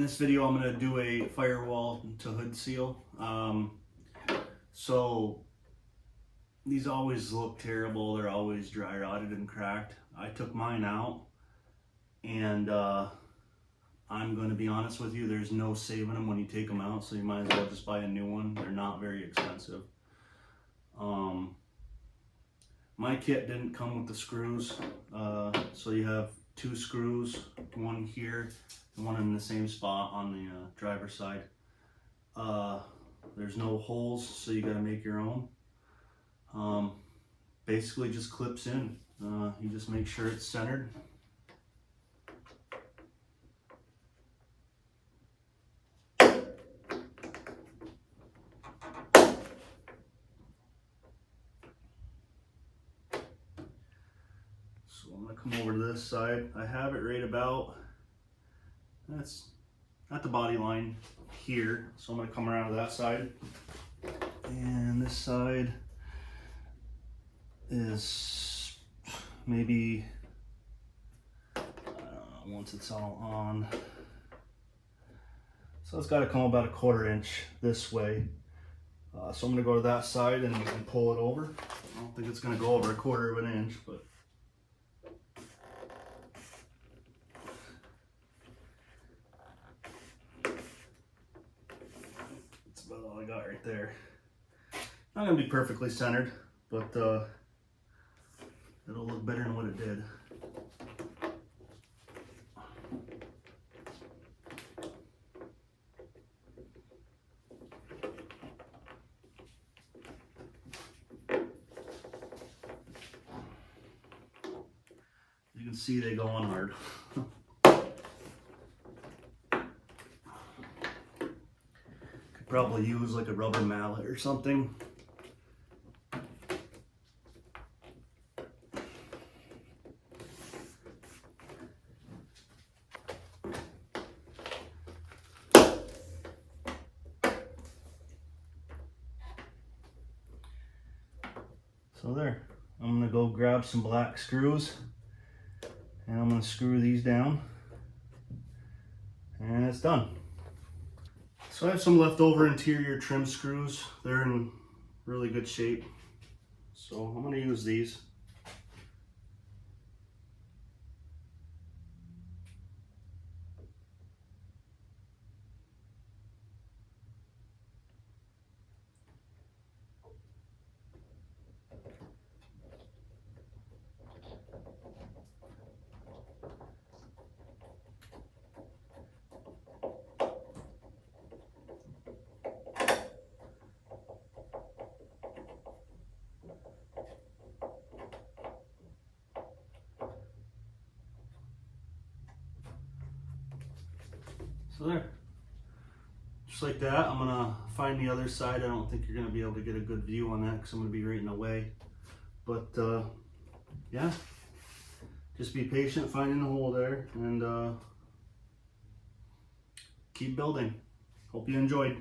this video I'm going to do a firewall to hood seal. So these always look terrible. They're always dry rotted and cracked. I took mine out, and I'm going to be honest with you, there's no saving them when you take them out, so you might as well just buy a new one. They're not very expensive. My kit didn't come with the screws, so you have 2 screws, one here and one in the same spot on the driver's side. There's no holes, so you got to make your own. Basically just clips in. You just make sure it's centered. So I'm going to come over to this side. I have it right about, that's at the body line here. So I'm going to come around to that side. And this side is maybe, once it's all on. So it's got to come about a 1/4 inch this way. So I'm going to go to that side and pull it over. I don't think it's going to go over a 1/4 inch, but that's about all I got right there. Not going to be perfectly centered, but it'll look better than what it did. You can see they go on hard. Could probably use like a rubber mallet or something. So there, I'm gonna go grab some black screws and I'm gonna screw these down, and it's done. So I have some leftover interior trim screws. They're in really good shape. So I'm gonna use these. So there, just like that. I'm gonna find the other side. I don't think you're gonna be able to get a good view on that because I'm gonna be right in the way. But yeah, just be patient finding the hole there, and keep building. Hope you enjoyed.